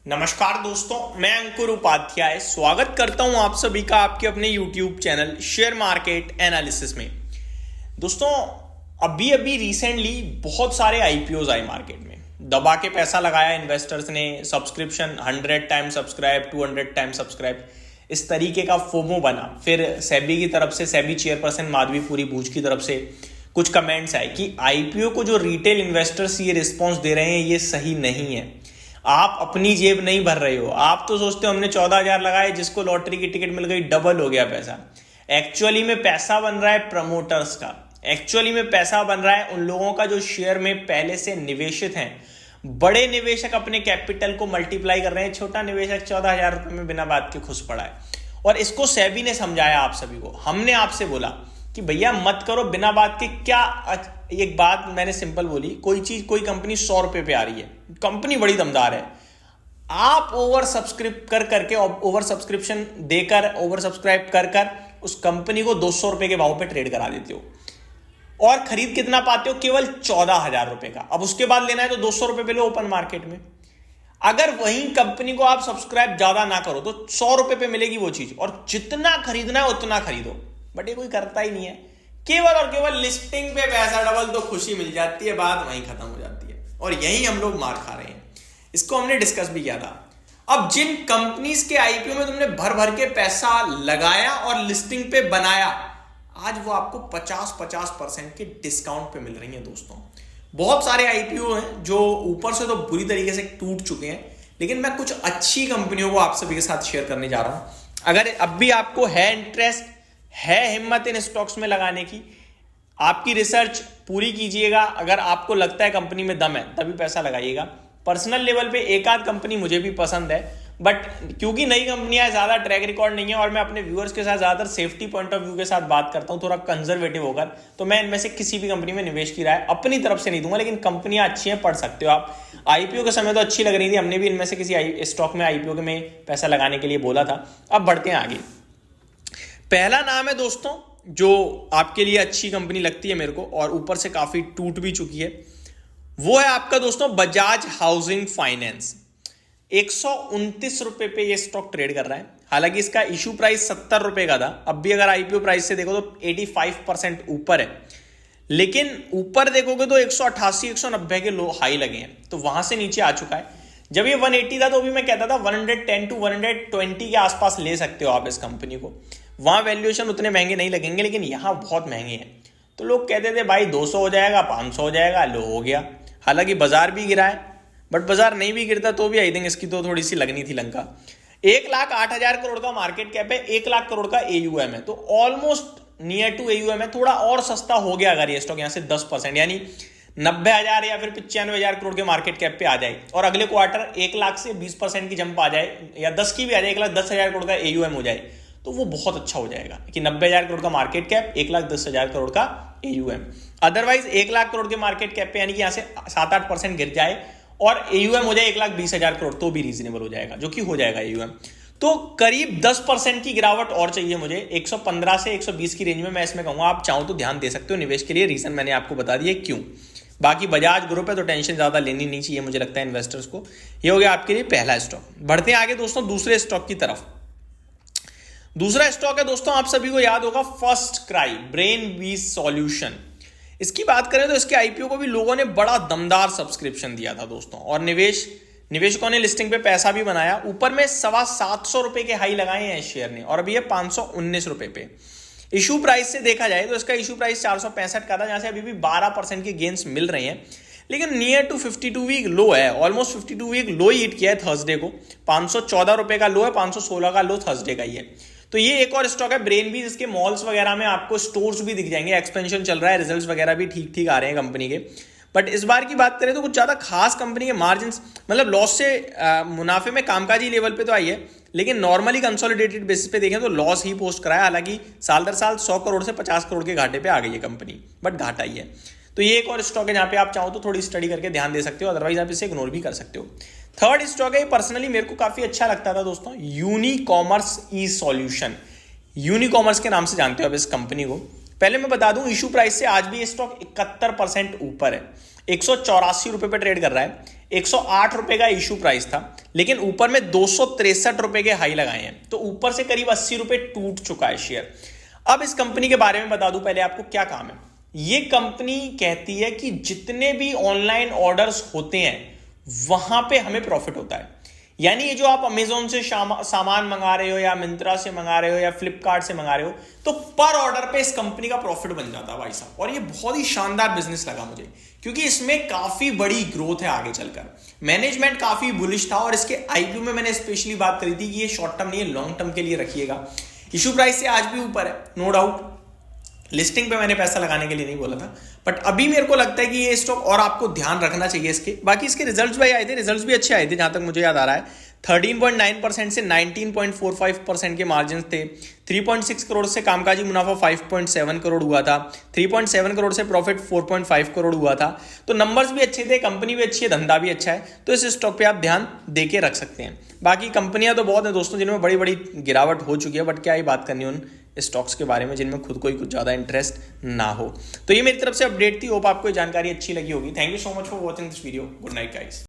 नमस्कार दोस्तों, मैं अंकुर उपाध्याय स्वागत करता हूं आप सभी का आपके अपने YouTube channel share market analysis में। दोस्तों, अभी अभी रिसेंटली बहुत सारे आईपीओज आए मार्केट में। दबा के पैसा लगाया इन्वेस्टर्स ने, subscription 100 time subscribe, 200 time subscribe, इस तरीके का फोमो बना। फिर सेबी की तरफ से, सेबी चेयरपर्सन माधवीपुरी भूज की तरफ से कुछ कमेंट्स आए कि आईपीओ को जो रिटेल इन्वेस्टर्स ये रिस्पॉन्स दे रहे हैं ये सही नहीं है। आप अपनी जेब नहीं भर रहे हो। आप तो सोचते हो हमने 14,000 लगाए, जिसको लॉटरी की टिकट मिल गई डबल हो गया पैसा। एक्चुअली में पैसा बन रहा है प्रमोटर्स का, एक्चुअली में पैसा बन रहा है उन लोगों का जो शेयर में पहले से निवेशित हैं। बड़े निवेशक अपने कैपिटल को मल्टीप्लाई कर रहे हैं, छोटा निवेशक 14,000 रुपए में बिना बात के खुश पड़ा है। और इसको सेबी ने समझाया आप सभी को। हमने आपसे बोला कि भैया मत करो बिना बात के। क्या एक बात मैंने सिंपल बोली, कोई कंपनी 100 रुपए पे आ रही है, कंपनी बड़ी दमदार है, आप ओवर सब्सक्रिप्शन देकर, ओवर सब्सक्राइब कर उस कंपनी को 200 रुपए के भाव पे ट्रेड करा देते हो और खरीद कितना पाते हो? केवल 14,000 रुपए का। अब उसके बाद लेना है तो 200 रुपए पे लो ओपन मार्केट में। अगर वही कंपनी को आप सब्सक्राइब ज्यादा ना करो तो 100 रुपए पे मिलेगी वो चीज, और जितना खरीदना है उतना खरीदो। बट ये कोई करता ही नहीं है। केवल और केवल लिस्टिंग पे पैसा डबल तो खुशी मिल जाती है, बात वहीं खत्म हो जाती है, और यही हम लोग मार खा रहे हैं। इसको हमने डिस्कस भी किया था। अब जिन कंपनीज के आईपीओ में तुमने भर भर के पैसा लगाया और लिस्टिंग पे बनाया, आज वो आपको 50% के डिस्काउंट पे मिल रही है। दोस्तों, बहुत सारे आईपीओ हैं जो ऊपर से तो बुरी तरीके से टूट चुके हैं, लेकिन मैं कुछ अच्छी कंपनियों को आप सभी के साथ शेयर करने जा रहा हूं। अगर अब भी आपको है इंटरेस्ट, है हिम्मत इन स्टॉक्स में लगाने की, आपकी रिसर्च पूरी कीजिएगा। अगर आपको लगता है कंपनी में दम है तभी पैसा लगाइएगा। पर्सनल लेवल पे एक आध कंपनी मुझे भी पसंद है, बट क्योंकि नई कंपनियां ज्यादा ट्रैक रिकॉर्ड नहीं है और मैं अपने व्यूअर्स के साथ ज्यादातर सेफ्टी पॉइंट ऑफ व्यू के साथ बात करता हूं, थोड़ा कंजर्वेटिव होकर, तो मैं इनमें से किसी भी कंपनी में निवेश की राय अपनी तरफ से नहीं दूंगा। लेकिन कंपनियां अच्छी हैं, पढ़ सकते हो आप। आईपीओ के समय तो अच्छी लग रही थी, हमने भी इनमें से किसी स्टॉक में आईपीओ में पैसा लगाने के लिए बोला था। अब बढ़ते हैं आगे। पहला नाम है दोस्तों, जो आपके लिए अच्छी कंपनी लगती है मेरे को, और ऊपर से काफी टूट भी चुकी है, वो है आपका दोस्तों बजाज हाउसिंग फाइनेंस। 129 रुपए पे ये स्टॉक ट्रेड कर रहा है। हालांकि इसका इशू प्राइस 70 रुपए का था। अब भी अगर आईपीओ प्राइस से देखो तो 85% ऊपर है, लेकिन ऊपर देखोगे तो 188 190 के लो हाई लगे हैं, तो वहां से नीचे आ चुका है। जब ये 180 था तो भी मैं कहता था 110 to 120 के आसपास ले सकते हो आप इस कंपनी को। वहां वैल्यूएशन उतने महंगे नहीं लगेंगे, लेकिन यहां बहुत महंगे हैं। तो लोग कहते थे भाई 200 हो जाएगा, 500 हो जाएगा, लो हो गया। हालांकि बाजार भी गिरा है, बट बाजार नहीं भी गिरता तो भी आई थिंक इसकी तो थोड़ी सी लगनी थी लंका। 1,08,000 करोड़ का मार्केट कैप है, 1 लाख करोड़ का एयूएम है, तो ऑलमोस्ट नियर टू एयूएम है। थोड़ा और सस्ता हो गया अगर ये स्टॉक यहां से 10%, यानी 90,000 या फिर 95,000 करोड़ के मार्केट कैप पे आ जाए, और अगले क्वार्टर 1 लाख से 20% की जंप आ जाए, या 10 की भी आ जाए, 1,10,000 करोड़ का एयूएम हो जाए, तो वो बहुत अच्छा हो जाएगा कि 90,000 करोड़ का मार्केट कैप, 1,10,000 करोड़ का एयूएम। अदरवाइज 1 लाख करोड़ के मार्केट कैप पे यानी कि यहां से 7-8% गिर जाए और एयूएम हो जाए 1,20,000 करोड़, तो भी रीजनेबल हो जाएगा, जो कि हो जाएगा एयूएम। तो करीब 10% की गिरावट और चाहिए मुझे, 115 से 120 की रेंज में मैं इसमें कहूंगा। आप चाहो तो ध्यान दे सकते हो निवेश के लिए। रीजन मैंने आपको बता दिया क्यों। बाकी बजाज ग्रुप है तो टेंशन ज्यादा लेनी नहीं चाहिए मुझे लगता है इन्वेस्टर्स को। ये हो गया आपके लिए पहला स्टॉक। बढ़ते हैं आगे दोस्तों दूसरे स्टॉक की तरफ। दूसरा स्टॉक है दोस्तों, आप सभी को याद होगा, फर्स्ट क्राई ब्रेनबीज सॉल्यूशन। इसकी बात करें तो इसके आईपीओ को भी लोगों ने बड़ा दमदार सब्सक्रिप्शन दिया था दोस्तों, और निवेशकों ने लिस्टिंग पे पैसा भी बनाया। ऊपर में 725 रुपए के हाई लगाए हैं शेयर ने, और अभी ये 519 रुपए पे। इशू प्राइस से देखा जाए तो इसका इशू प्राइस 465 का था, जहां से अभी भी 12% के गेन्स मिल रहे हैं, लेकिन नियर टू 52 वीक लो है। ऑलमोस्ट 52 वीक लो ही हिट किया है थर्सडे को। 514 रुपए का लो है, 516 का लो थर्सडे का ही है। तो ये एक और स्टॉक है ब्रेनबीज। इसके मॉल्स वगैरह में आपको स्टोर्स भी दिख जाएंगे, एक्सपेंशन चल रहा है, रिजल्ट्स वगैरह भी ठीक ठीक आ रहे हैं कंपनी के। बट इस बार की बात करें तो कुछ ज्यादा खास कंपनी के मार्जिन, मतलब लॉस से मुनाफे में कामकाजी लेवल पे तो आई है, लेकिन नॉर्मली कंसोलिडेटेड बेसिस पे देखें तो लॉस ही पोस्ट कराया। हालांकि साल दर साल 100 करोड़ से 50 करोड़ के घाटे पे आ गई है कंपनी, बट घाटा ही है। तो ये एक और स्टॉक है जहां पे आप चाहो तो थोड़ी स्टडी करके ध्यान दे सकते हो, अदरवाइज आप इसे इग्नोर भी कर सकते हो। थर्ड स्टॉक है, पर्सनली मेरे को काफी अच्छा लगता था दोस्तों, यूनिकॉमर्स ई सॉल्यूशन। यूनिकॉमर्स के नाम से जानते हो आप इस कंपनी को। पहले मैं बता दूं, इशू प्राइस से आज भी ये स्टॉक 71% ऊपर है, 184 रुपए पे ट्रेड कर रहा है। 108 रुपए का इशू प्राइस था, लेकिन ऊपर में 263 रुपए के हाई लगाए हैं, तो ऊपर से करीब 80 रुपए टूट चुका है शेयर। अब इस कंपनी के बारे में बता दूं पहले आपको क्या काम है। ये कंपनी कहती है कि जितने भी ऑनलाइन ऑर्डर्स होते हैं वहां पे हमें प्रॉफिट होता है। यानी ये जो आप अमेजोन से सामान मंगा रहे हो या मिंत्रा से मंगा रहे हो या फ्लिपकार्ट से मंगा रहे हो, तो पर ऑर्डर पे इस कंपनी का प्रॉफिट बन जाता है भाई साहब। और ये बहुत ही शानदार बिजनेस लगा मुझे, क्योंकि इसमें काफी बड़ी ग्रोथ है आगे चलकर। मैनेजमेंट काफी बुलिश था और इसके आईपीओ में मैंने स्पेशली बात करी थी कि ये शॉर्ट टर्म नहीं है, लॉन्ग टर्म के लिए रखिएगा। इशू प्राइस से आज भी ऊपर है, नो डाउट। लिस्टिंग पे मैंने पैसा लगाने के लिए नहीं बोला था, बट अभी मेरे को लगता है कि ये स्टॉक और आपको ध्यान रखना चाहिए इसके। बाकी इसके रिजल्ट्स भी आए थे, रिजल्ट्स भी अच्छे आए थे जहां तक मुझे याद आ रहा है। 13.9% से 19.45% के मार्जिन थे। 3.6 करोड़ से कामकाजी मुनाफा 5.7 करोड़ हुआ था। 3.7 करोड़ से प्रॉफिट 4.5 करोड़ हुआ था। तो नंबर्स भी अच्छे थे, कंपनी भी अच्छी है, धंधा भी अच्छा है, तो इस स्टॉक पे आप ध्यान दे के रख सकते हैं। बाकी कंपनियां तो बहुत हैं दोस्तों जिनमें बड़ी बड़ी गिरावट हो चुकी है, बट क्या ही बात करनी उन स्टॉक्स के बारे में जिनमें खुद को ही कुछ ज़्यादा इंटरेस्ट ना हो। तो ये मेरी तरफ से अपडेट थी, होप आपको ये जानकारी अच्छी लगी होगी। Thank you so much for watching this video. Good night guys.